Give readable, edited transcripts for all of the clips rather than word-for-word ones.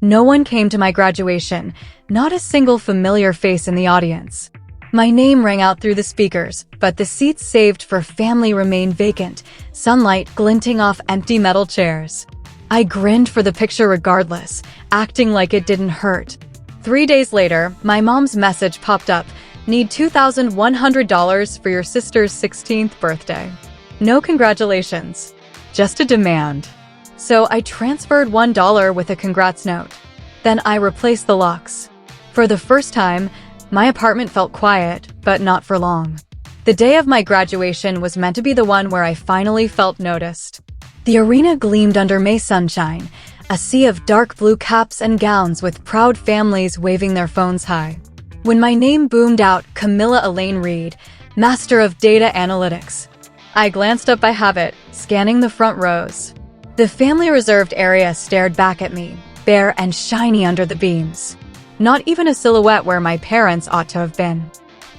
No one came to my graduation, not a single familiar face in the audience. My name rang out through the speakers, but the seats saved for family remained vacant, sunlight glinting off empty metal chairs. I grinned for the picture regardless, acting like it didn't hurt. 3 days later, my mom's message popped up, "Need $2,100 for your sister's 16th birthday." No congratulations, just a demand. So I transferred $1 with a congrats note. Then I replaced the locks. For the first time, my apartment felt quiet, but not for long. The day of my graduation was meant to be the one where I finally felt noticed. The arena gleamed under May sunshine, a sea of dark blue caps and gowns with proud families waving their phones high. When my name boomed out, Camilla Elaine Reed, Master of Data Analytics. I glanced up by habit, scanning the front rows. The family reserved area stared back at me, bare and shiny under the beams. Not even a silhouette where my parents ought to have been.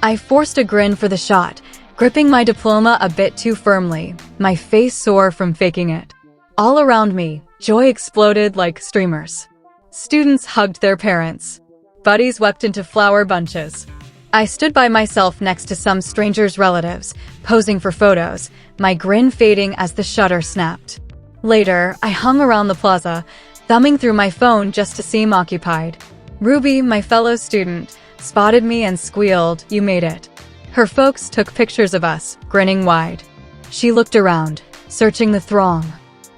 I forced a grin for the shot, gripping my diploma a bit too firmly, my face sore from faking it. All around me, joy exploded like streamers. Students hugged their parents. Buddies wept into flower bunches. I stood by myself next to some stranger's relatives, posing for photos, my grin fading as the shutter snapped. Later, I hung around the plaza, thumbing through my phone just to seem occupied. Ruby, my fellow student, spotted me and squealed, "You made it." Her folks took pictures of us, grinning wide. She looked around, searching the throng.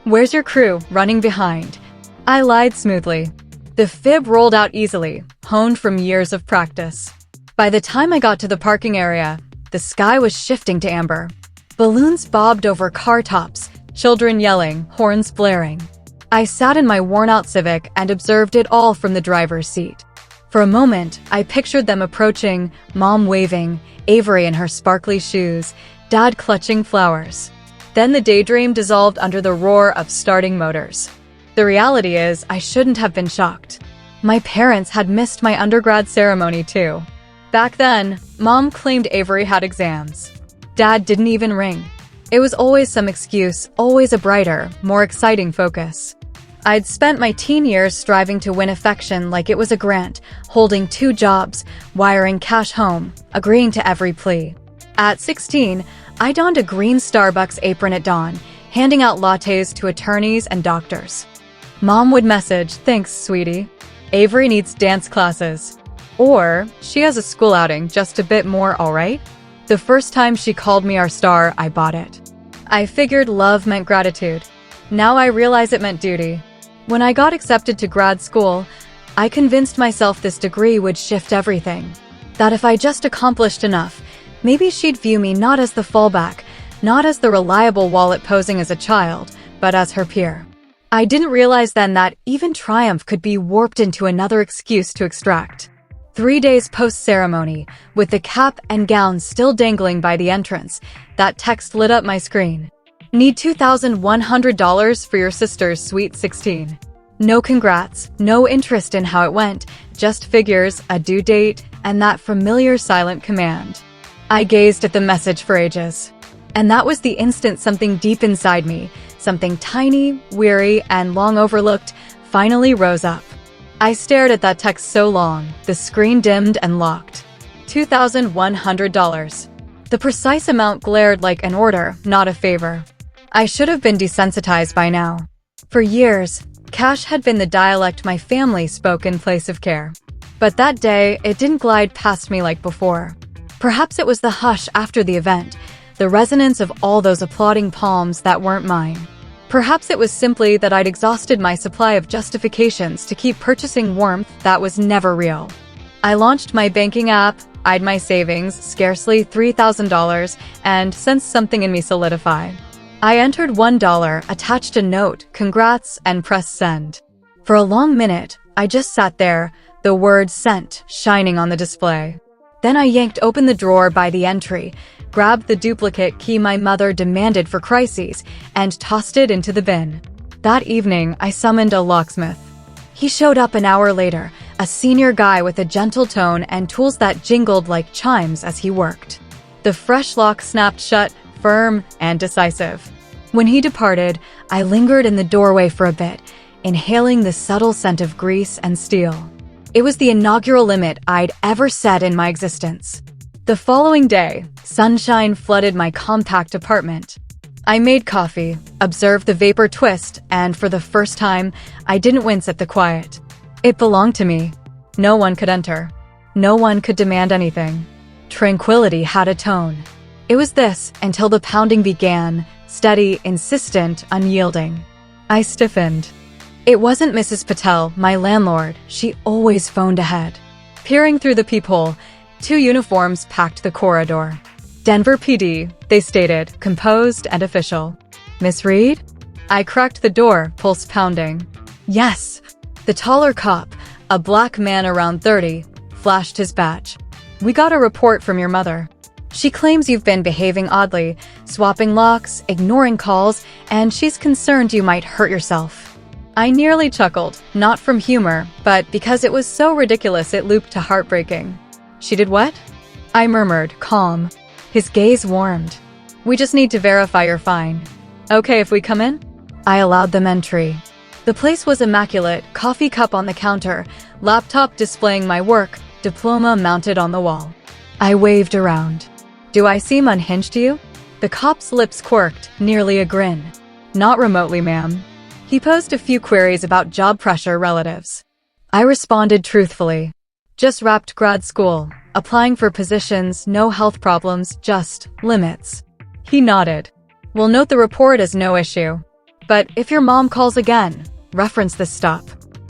"Where's your crew?" running behind. I lied smoothly. The fib rolled out easily, honed from years of practice. By the time I got to the parking area, the sky was shifting to amber. Balloons bobbed over car tops, children yelling, horns blaring. I sat in my worn-out Civic and observed it all from the driver's seat. For a moment, I pictured them approaching, Mom waving, Avery in her sparkly shoes, Dad clutching flowers. Then the daydream dissolved under the roar of starting motors. The reality is, I shouldn't have been shocked. My parents had missed my undergrad ceremony too. Back then, Mom claimed Avery had exams. Dad didn't even ring. It was always some excuse, always a brighter, more exciting focus. I'd spent my teen years striving to win affection like it was a grant, holding 2 jobs, wiring cash home, agreeing to every plea. At 16, I donned a green Starbucks apron at dawn, handing out lattes to attorneys and doctors. Mom would message, "Thanks, sweetie. Avery needs dance classes." Or, "She has a school outing, just a bit more, all right?" The first time she called me our star, I bought it. I figured love meant gratitude. Now I realize it meant duty. When I got accepted to grad school, I convinced myself this degree would shift everything. That if I just accomplished enough, maybe she'd view me not as the fallback, not as the reliable wallet posing as a child, but as her peer. I didn't realize then that even triumph could be warped into another excuse to extract. 3 days post-ceremony, with the cap and gown still dangling by the entrance, that text lit up my screen. "Need $2,100 for your sister's sweet 16. No congrats, no interest in how it went, just figures, a due date, and that familiar silent command. I gazed at the message for ages. And that was the instant something deep inside me, something tiny, weary, and long overlooked, finally rose up. I stared at that text so long, the screen dimmed and locked. $2,100. The precise amount glared like an order, not a favor. I should have been desensitized by now. For years, cash had been the dialect my family spoke in place of care. But that day, it didn't glide past me like before. Perhaps it was the hush after the event, the resonance of all those applauding palms that weren't mine. Perhaps it was simply that I'd exhausted my supply of justifications to keep purchasing warmth that was never real. I launched my banking app, eyed my savings, scarcely $3,000, and sensed something in me solidify. I entered $1, attached a note, congrats, and pressed send. For a long minute, I just sat there, the word sent shining on the display. Then I yanked open the drawer by the entry, grabbed the duplicate key my mother demanded for crises, and tossed it into the bin. That evening, I summoned a locksmith. He showed up an hour later, a senior guy with a gentle tone and tools that jingled like chimes as he worked. The fresh lock snapped shut, firm and decisive. When he departed, I lingered in the doorway for a bit, inhaling the subtle scent of grease and steel. It was the inaugural limit I'd ever set in my existence. The following day, sunshine flooded my compact apartment. I made coffee, observed the vapor twist, and for the first time, I didn't wince at the quiet. It belonged to me. No one could enter. No one could demand anything. Tranquility had a tone. It was this until the pounding began, steady, insistent, unyielding. I stiffened. It wasn't Mrs. Patel, my landlord. She always phoned ahead. Peering through the peephole, 2 uniforms packed the corridor. Denver PD, they stated, composed and official. Miss Reed? I cracked the door, pulse pounding. Yes. The taller cop, a black man around 30, flashed his badge. We got a report from your mother. She claims you've been behaving oddly, swapping locks, ignoring calls, and she's concerned you might hurt yourself. I nearly chuckled, not from humor, but because it was so ridiculous it looped to heartbreaking. She did what? I murmured, calm. His gaze warmed. We just need to verify you're fine. Okay if we come in? I allowed them entry. The place was immaculate, coffee cup on the counter, laptop displaying my work, diploma mounted on the wall. I waved around. Do I seem unhinged to you? The cop's lips quirked, nearly a grin. Not remotely, ma'am. He posed a few queries about job pressure relatives. I responded truthfully. Just wrapped grad school, applying for positions, no health problems, just limits. He nodded. We'll note the report as no issue. But if your mom calls again, reference this stop.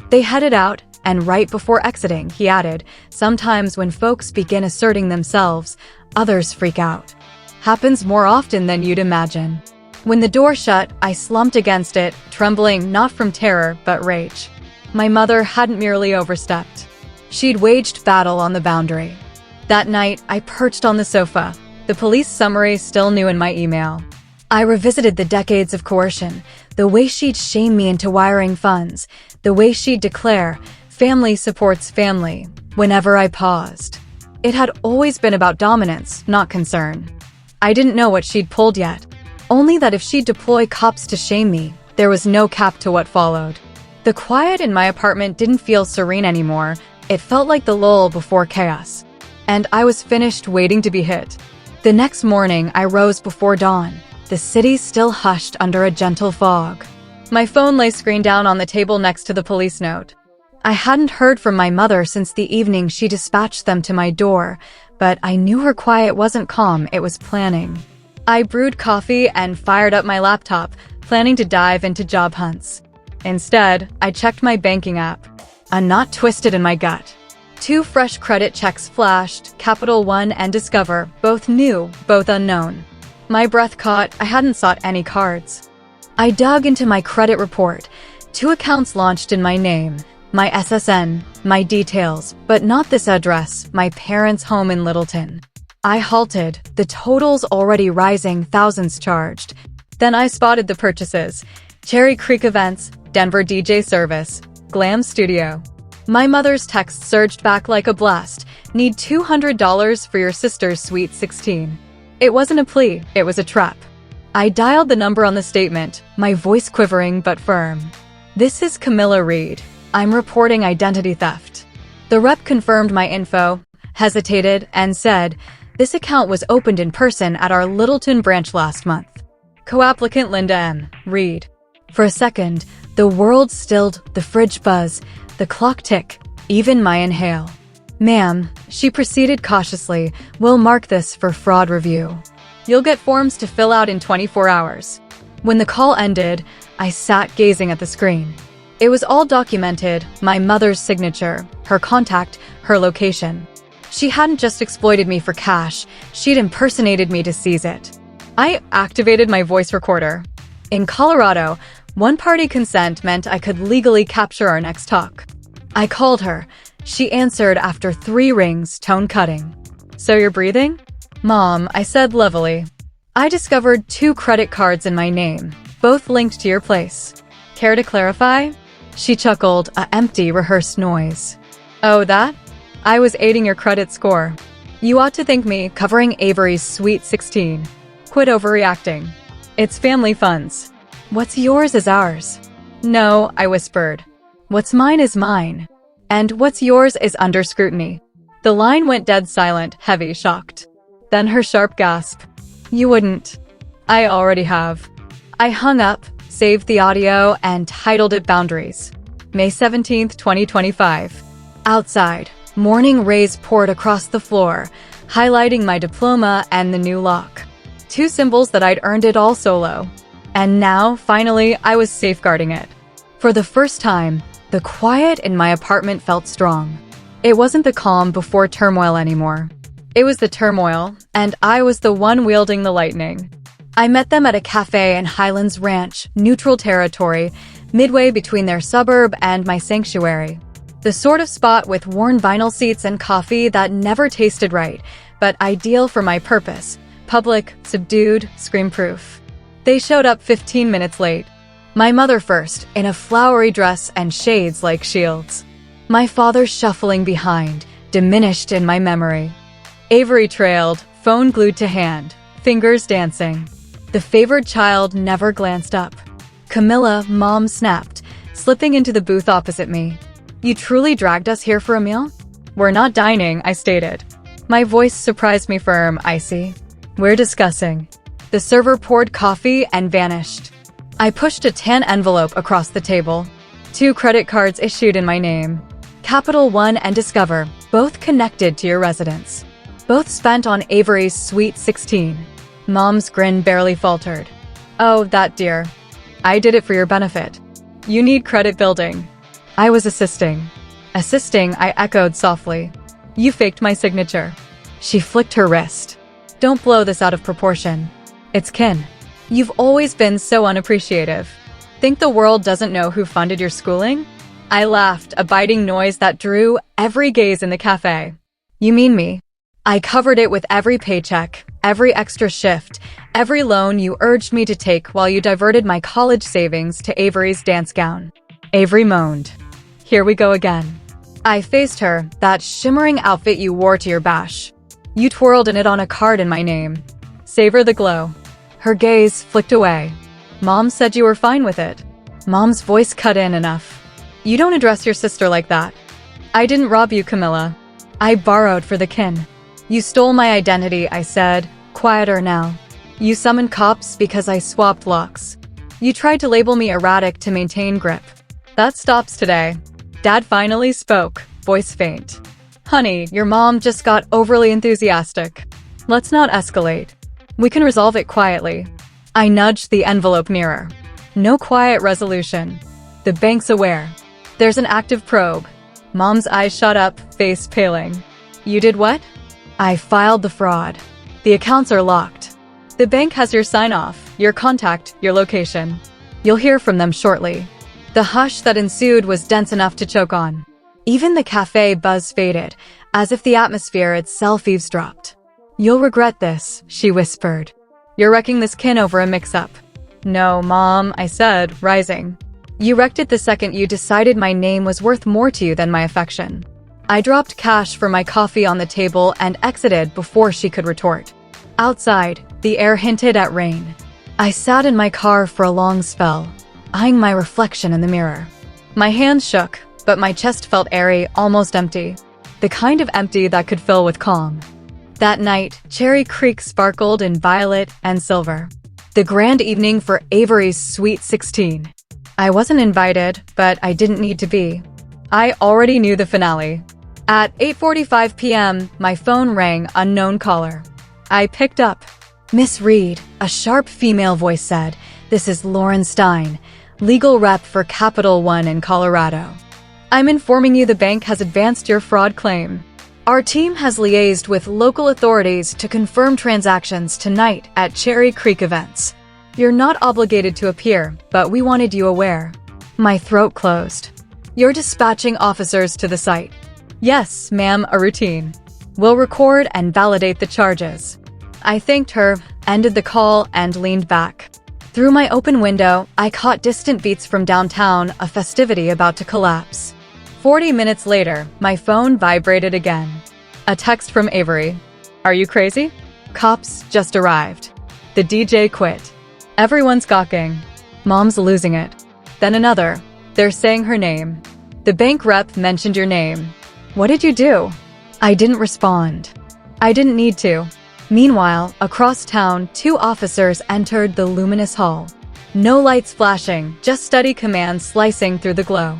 They headed out, and right before exiting, he added, sometimes when folks begin asserting themselves, others freak out. Happens more often than you'd imagine. When the door shut, I slumped against it, trembling not from terror, but rage. My mother hadn't merely overstepped. She'd waged battle on the boundary. That night, I perched on the sofa, the police summary still new in my email. I revisited the decades of coercion, the way she'd shame me into wiring funds, the way she'd declare, family supports family, whenever I paused. It had always been about dominance, not concern. I didn't know what she'd pulled yet. Only that if she'd deploy cops to shame me, there was no cap to what followed. The quiet in my apartment didn't feel serene anymore. It felt like the lull before chaos. And I was finished waiting to be hit. The next morning, I rose before dawn, the city still hushed under a gentle fog. My phone lay screen down on the table next to the police note. I hadn't heard from my mother since the evening she dispatched them to my door, but I knew her quiet wasn't calm, it was planning. I brewed coffee and fired up my laptop, planning to dive into job hunts. Instead, I checked my banking app. A knot twisted in my gut. 2 fresh credit checks flashed, Capital One and Discover, both new, both unknown. My breath caught, I hadn't sought any cards. I dug into my credit report. 2 accounts launched in my name, my SSN, my details, but not this address, my parents' home in Littleton. I halted, the totals already rising, thousands charged. Then I spotted the purchases. Cherry Creek Events, Denver DJ Service, Glam Studio. My mother's text surged back like a blast. Need $200 for your sister's sweet 16. It wasn't a plea, it was a trap. I dialed the number on the statement, my voice quivering but firm. This is Camilla Reed. I'm reporting identity theft. The rep confirmed my info, hesitated, and said, this account was opened in person at our Littleton branch last month. Co-applicant Linda N. Reed. For a second, the world stilled, the fridge buzz, the clock tick, even my inhale. Ma'am, she proceeded cautiously, we'll mark this for fraud review. You'll get forms to fill out in 24 hours. When the call ended, I sat gazing at the screen. It was all documented, my mother's signature, her contact, her location. She hadn't just exploited me for cash, she'd impersonated me to seize it. I activated my voice recorder. In Colorado, one-party consent meant I could legally capture our next talk. I called her. She answered after 3 rings, tone cutting. So you're breathing? Mom, I said levelly. I discovered 2 credit cards in my name, both linked to your place. Care to clarify? She chuckled, a empty, rehearsed noise. Oh, that? I was aiding your credit score. You ought to thank me covering Avery's sweet 16. Quit overreacting. It's family funds. What's yours is ours. No, I whispered. What's mine is mine. And what's yours is under scrutiny. The line went dead silent, heavy, shocked. Then her sharp gasp. You wouldn't. I already have. I hung up, saved the audio, and titled it Boundaries. May 17th, 2025. Outside, morning rays poured across the floor, highlighting my diploma and the new lock. Two symbols that I'd earned it all solo. And now, finally, I was safeguarding it. For the first time, the quiet in my apartment felt strong. It wasn't the calm before turmoil anymore. It was the turmoil, and I was the one wielding the lightning. I met them at a cafe in Highlands Ranch, neutral territory, midway between their suburb and my sanctuary. The sort of spot with worn vinyl seats and coffee that never tasted right, but ideal for my purpose. Public, subdued, scream-proof. They showed up 15 minutes late. My mother first, in a flowery dress and shades like shields. My father shuffling behind, diminished in my memory. Avery trailed, phone glued to hand, fingers dancing. The favored child never glanced up. Camilla, mom snapped, slipping into the booth opposite me. You truly dragged us here for a meal? We're not dining, I stated. My voice surprised me firm, icy. We're discussing. The server poured coffee and vanished. I pushed a tan envelope across the table. 2 credit cards issued in my name. Capital One and Discover, both connected to your residence. Both spent on Avery's sweet 16. Mom's grin barely faltered. Oh, that dear. I did it for your benefit. You need credit building. I was assisting. Assisting, I echoed softly. You faked my signature. She flicked her wrist. Don't blow this out of proportion. It's kin. You've always been so unappreciative. Think the world doesn't know who funded your schooling? I laughed, a biting noise that drew every gaze in the cafe. You mean me? I covered it with every paycheck, every extra shift, every loan you urged me to take while you diverted my college savings to Avery's dance gown. Avery moaned. Here we go again. I faced her, that shimmering outfit you wore to your bash. You twirled in it on a card in my name. Savor the glow. Her gaze flicked away. Mom said you were fine with it. Mom's voice cut in enough. You don't address your sister like that. I didn't rob you, Camilla. I borrowed for the kin. You stole my identity, I said, quieter now. You summoned cops because I swapped locks. You tried to label me erratic to maintain grip. That stops today. Dad finally spoke, voice faint. Honey, your mom just got overly enthusiastic. Let's not escalate. We can resolve it quietly. I nudged the envelope nearer. No quiet resolution. The bank's aware. There's an active probe. Mom's eyes shot up, face paling. You did what? I filed the fraud. The accounts are locked. The bank has your sign-off, your contact, your location. You'll hear from them shortly. The hush that ensued was dense enough to choke on. Even the cafe buzz faded, as if the atmosphere itself eavesdropped. You'll regret this, she whispered. You're wrecking this kin over a mix-up. No, Mom, I said, rising. You wrecked it the second you decided my name was worth more to you than my affection. I dropped cash for my coffee on the table and exited before she could retort. Outside, the air hinted at rain. I sat in my car for a long spell, eyeing my reflection in the mirror. My hands shook, but my chest felt airy, almost empty. The kind of empty that could fill with calm. That night, Cherry Creek sparkled in violet and silver. The grand evening for Avery's sweet 16. I wasn't invited, but I didn't need to be. I already knew the finale. At 8:45 p.m., my phone rang, unknown caller. I picked up. Miss Reed, a sharp female voice said, "This is Lauren Stein, legal rep for Capital One in Colorado. I'm informing you the bank has advanced your fraud claim. Our team has liaised with local authorities to confirm transactions tonight at Cherry Creek events. You're not obligated to appear, but we wanted you aware." My throat closed. You're dispatching officers to the site. Yes, ma'am, a routine. We'll record and validate the charges. I thanked her, ended the call, and leaned back. Through my open window, I caught distant beats from downtown, a festivity about to collapse. 40 minutes later, my phone vibrated again. A text from Avery. Are you crazy? Cops just arrived. The DJ quit. Everyone's gawking. Mom's losing it. Then another. They're saying her name. The bank rep mentioned your name. What did you do? I didn't respond. I didn't need to. Meanwhile, across town, 2 officers entered the luminous hall. No lights flashing, just steady commands slicing through the glow.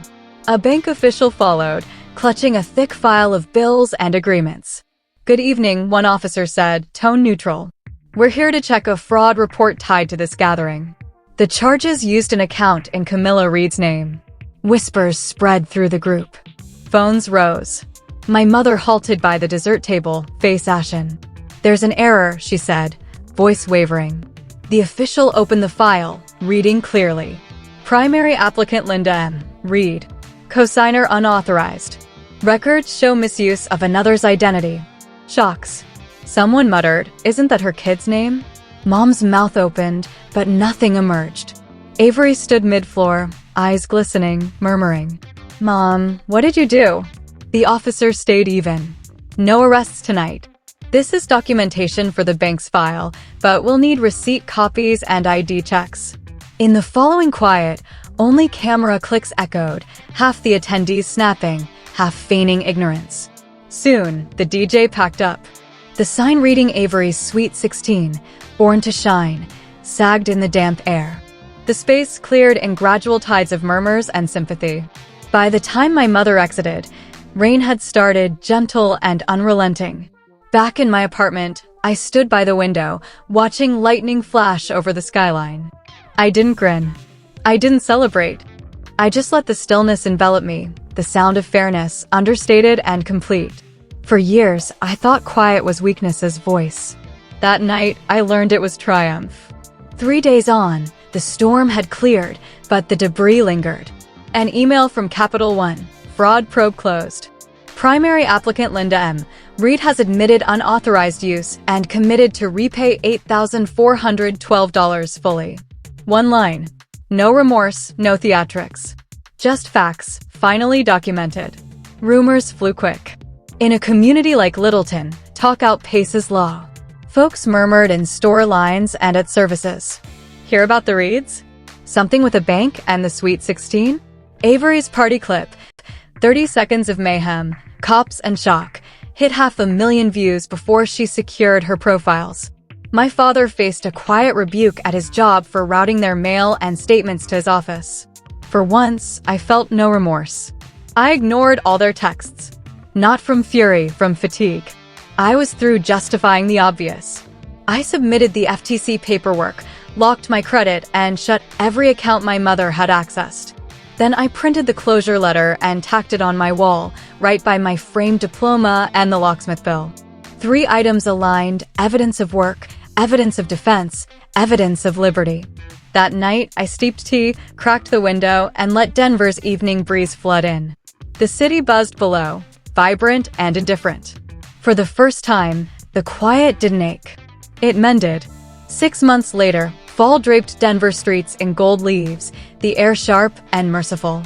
A bank official followed, clutching a thick file of bills and agreements. Good evening, one officer said, tone neutral. We're here to check a fraud report tied to this gathering. The charges used an account in Camilla Reed's name. Whispers spread through the group. Phones rose. My mother halted by the dessert table, face ashen. There's an error, she said, voice wavering. The official opened the file, reading clearly. Primary applicant Linda M. Reed. Cosigner unauthorized. Records show misuse of another's identity. Shocks. Someone muttered, isn't that her kid's name? Mom's mouth opened, but nothing emerged. Avery stood mid-floor, eyes glistening, murmuring. Mom, what did you do? The officer stayed even. No arrests tonight. This is documentation for the bank's file, but we'll need receipt copies and ID checks. In the following quiet, only camera clicks echoed, half the attendees snapping, half feigning ignorance. Soon, the DJ packed up. The sign reading Avery's Sweet 16, Born to Shine, sagged in the damp air. The space cleared in gradual tides of murmurs and sympathy. By the time my mother exited, rain had started, gentle and unrelenting. Back in my apartment, I stood by the window, watching lightning flash over the skyline. I didn't grin. I didn't celebrate. I just let the stillness envelop me, the sound of fairness, understated and complete. For years, I thought quiet was weakness's voice. That night, I learned it was triumph. 3 days on, the storm had cleared, but the debris lingered. An email from Capital One. Fraud probe closed. Primary applicant Linda M. Reed has admitted unauthorized use and committed to repay $8,412 fully. One line. No remorse, no theatrics. Just facts, finally documented. Rumors flew quick. In a community like Littleton, talk outpaces law. Folks murmured in store lines and at services. Hear about the Reeds? Something with a bank and the Sweet 16? Avery's party clip. 30 seconds of mayhem, cops and shock, hit 500,000 views before she secured her profiles. My father faced a quiet rebuke at his job for routing their mail and statements to his office. For once, I felt no remorse. I ignored all their texts. Not from fury, from fatigue. I was through justifying the obvious. I submitted the FTC paperwork, locked my credit, and shut every account my mother had accessed. Then I printed the closure letter and tacked it on my wall, right by my framed diploma and the locksmith bill. 3 items aligned: evidence of work, evidence of defense, evidence of liberty. That night, I steeped tea, cracked the window, and let Denver's evening breeze flood in. The city buzzed below, vibrant and indifferent. For the first time, the quiet didn't ache. It mended. 6 months later, fall draped Denver streets in gold leaves, the air sharp and merciful.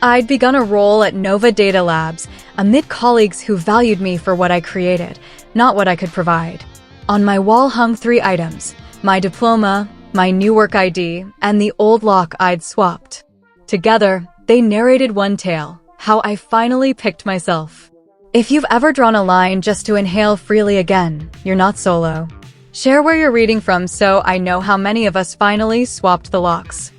I'd begun a role at Nova Data Labs, amid colleagues who valued me for what I created, not what I could provide. On my wall hung 3 items: my diploma, my new work ID, and the old lock I'd swapped. Together, they narrated one tale: how I finally picked myself. If you've ever drawn a line just to inhale freely again, you're not solo. Share where you're reading from so I know how many of us finally swapped the locks.